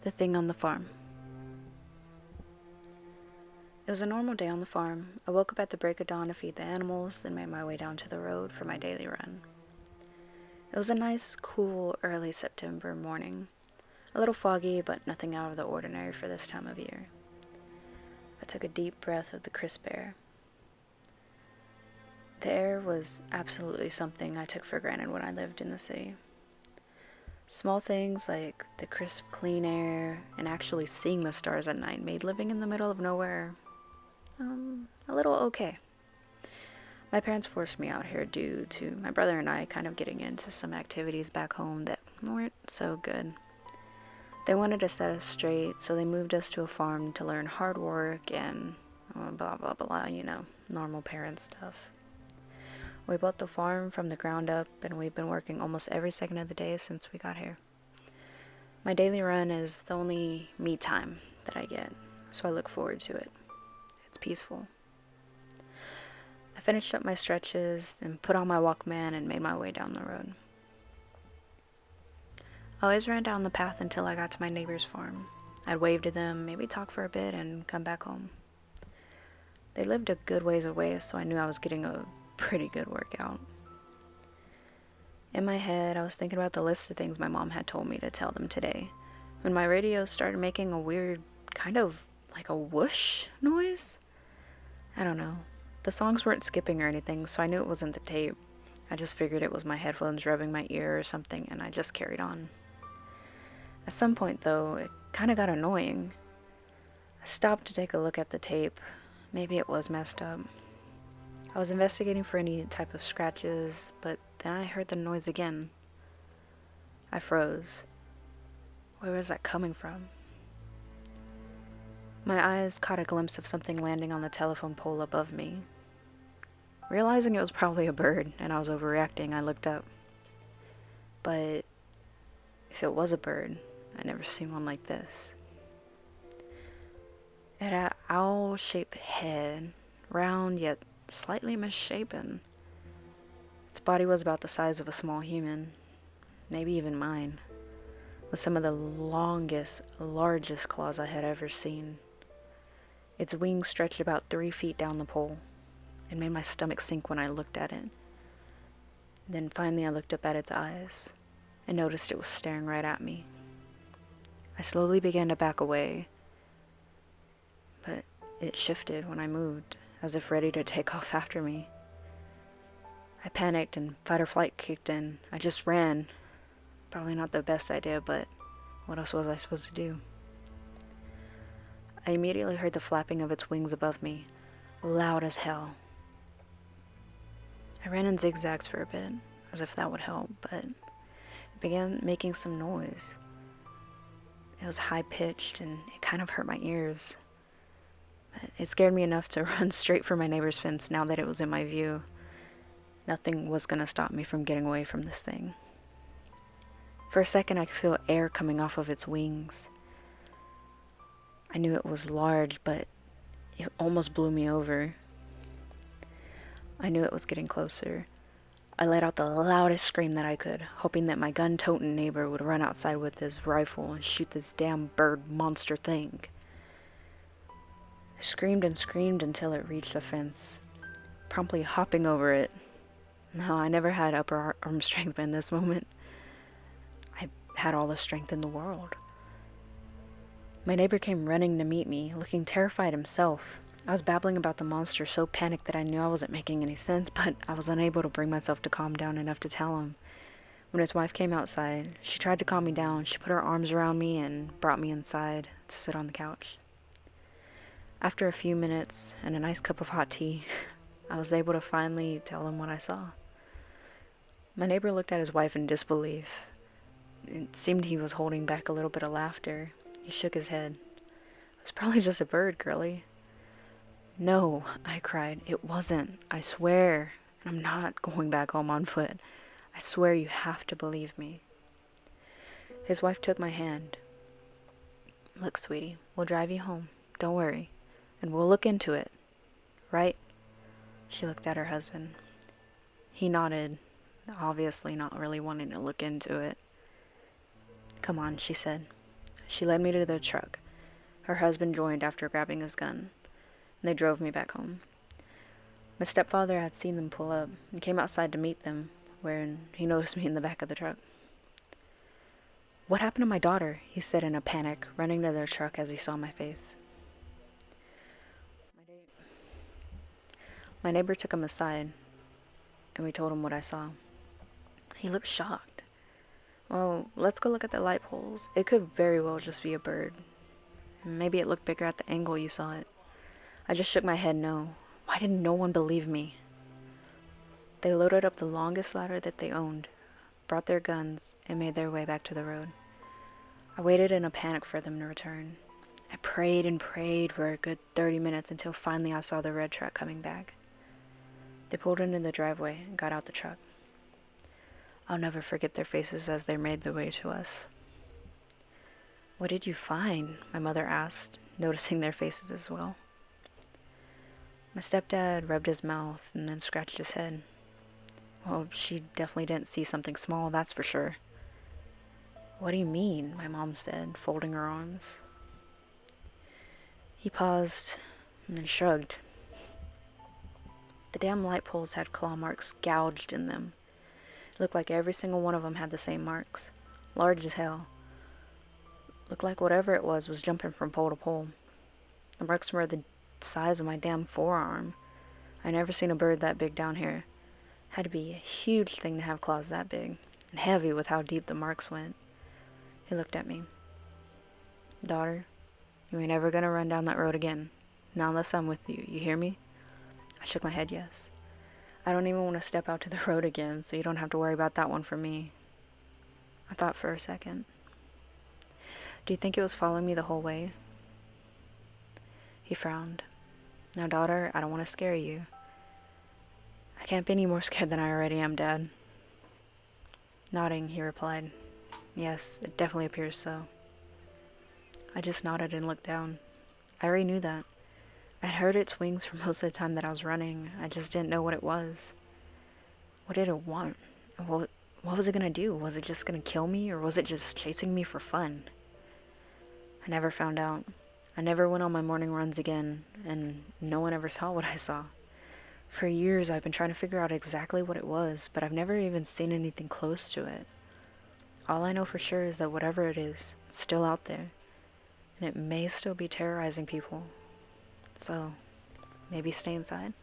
The thing on the farm. It was a normal day on the farm. I woke up at the break of dawn to feed the animals, then made my way down to the road for my daily run. It was a nice, cool, early September morning. A little foggy, but nothing out of the ordinary for this time of year. I took a deep breath of the crisp air. The air was absolutely something I took for granted when I lived in the city. Small things like the crisp, clean air and actually seeing the stars at night made living in the middle of nowhere a little okay. My parents forced me out here due to my brother and I kind of getting into some activities back home that weren't so good. They wanted to set us straight, so they moved us to a farm to learn hard work and blah blah blah, normal parent stuff. We built the farm from the ground up, and we've been working almost every second of the day since we got here. My daily run is the only me time that I get, so I look forward to it. It's peaceful. I finished up my stretches and put on my Walkman and made my way down the road. I always ran down the path until I got to my neighbor's farm. I'd wave to them, maybe talk for a bit, and come back home. They lived a good ways away, so I knew I was getting a pretty good workout. In my head, I was thinking about the list of things my mom had told me to tell them today, when my radio started making a weird, kind of like a whoosh noise. I don't know. The songs weren't skipping or anything, so I knew it wasn't the tape. I just figured it was my headphones rubbing my ear or something, and I just carried on. At some point, though, it kind of got annoying. I stopped to take a look at the tape. Maybe it was messed up. I was investigating for any type of scratches, but then I heard the noise again. I froze. Where was that coming from? My eyes caught a glimpse of something landing on the telephone pole above me. Realizing it was probably a bird and I was overreacting, I looked up. But if it was a bird, I'd never seen one like this. It had an owl-shaped head, round yet slightly misshapen. Its body was about the size of a small human, maybe even mine, with some of the longest, largest claws I had ever seen. Its wings stretched about 3 feet down the pole. It made my stomach sink when I looked at it. Then finally I looked up at its eyes and noticed it was staring right at me. I slowly began to back away, but it shifted when I moved, as if ready to take off after me. I panicked and fight or flight kicked in. I just ran. Probably not the best idea, but what else was I supposed to do? I immediately heard the flapping of its wings above me, loud as hell. I ran in zigzags for a bit, as if that would help, but it began making some noise. It was high-pitched, and it kind of hurt my ears. But it scared me enough to run straight for my neighbor's fence now that it was in my view. Nothing was going to stop me from getting away from this thing. For a second, I could feel air coming off of its wings. I knew it was large, but it almost blew me over. I knew it was getting closer. I let out the loudest scream that I could, hoping that my gun-toting neighbor would run outside with his rifle and shoot this damn bird monster thing. I screamed and screamed until it reached the fence, promptly hopping over it. No, I never had upper arm strength in this moment. I had all the strength in the world. My neighbor came running to meet me, looking terrified himself. I was babbling about the monster, so panicked that I knew I wasn't making any sense, but I was unable to bring myself to calm down enough to tell him. When his wife came outside, she tried to calm me down. She put her arms around me and brought me inside to sit on the couch. After a few minutes and a nice cup of hot tea, I was able to finally tell him what I saw. My neighbor looked at his wife in disbelief. It seemed he was holding back a little bit of laughter. He shook his head. "It was probably just a bird, girlie." "No," I cried. "It wasn't. I swear. And I'm not going back home on foot. I swear you have to believe me." His wife took my hand. "Look, sweetie, we'll drive you home. Don't worry. And we'll look into it. Right?" She looked at her husband. He nodded, obviously not really wanting to look into it. "Come on," she said. She led me to the truck. Her husband joined after grabbing his gun, and they drove me back home. My stepfather had seen them pull up and came outside to meet them, wherein he noticed me in the back of the truck. "What happened to my daughter?" he said in a panic, running to their truck as he saw my face. My neighbor took him aside, and we told him what I saw. He looked shocked. "Well, let's go look at the light poles. It could very well just be a bird. Maybe it looked bigger at the angle you saw it." I just shook my head no. Why did no one believe me? They loaded up the longest ladder that they owned, brought their guns, and made their way back to the road. I waited in a panic for them to return. I prayed and prayed for a good 30 minutes until finally I saw the red truck coming back. They pulled into the driveway and got out the truck. I'll never forget their faces as they made their way to us. "What did you find?" my mother asked, noticing their faces as well. My stepdad rubbed his mouth and then scratched his head. "Well, she definitely didn't see something small, that's for sure." "What do you mean?" my mom said, folding her arms. He paused and then shrugged. The damn light poles had claw marks gouged in them. It looked like every single one of them had the same marks, large as hell. Looked like whatever it was jumping from pole to pole. The marks were the size of my damn forearm. I never seen a bird that big down here. Had to be a huge thing to have claws that big, and heavy with how deep the marks went. He looked at me. "Daughter, you ain't ever gonna run down that road again. Not unless I'm with you, you hear me?" I shook my head yes. "I don't even want to step out to the road again, so you don't have to worry about that one for me." I thought for a second. "Do you think it was following me the whole way?" He frowned. "Now, daughter, I don't want to scare you." "I can't be any more scared than I already am, Dad." Nodding, he replied, "Yes, it definitely appears so." I just nodded and looked down. I already knew that. I'd heard its wings for most of the time that I was running. I just didn't know what it was. What did it want? What was it gonna do? Was it just gonna kill me, or was it just chasing me for fun? I never found out. I never went on my morning runs again, and no one ever saw what I saw. For years I've been trying to figure out exactly what it was, but I've never even seen anything close to it. All I know for sure is that whatever it is, it's still out there, and it may still be terrorizing people. So, maybe stay inside.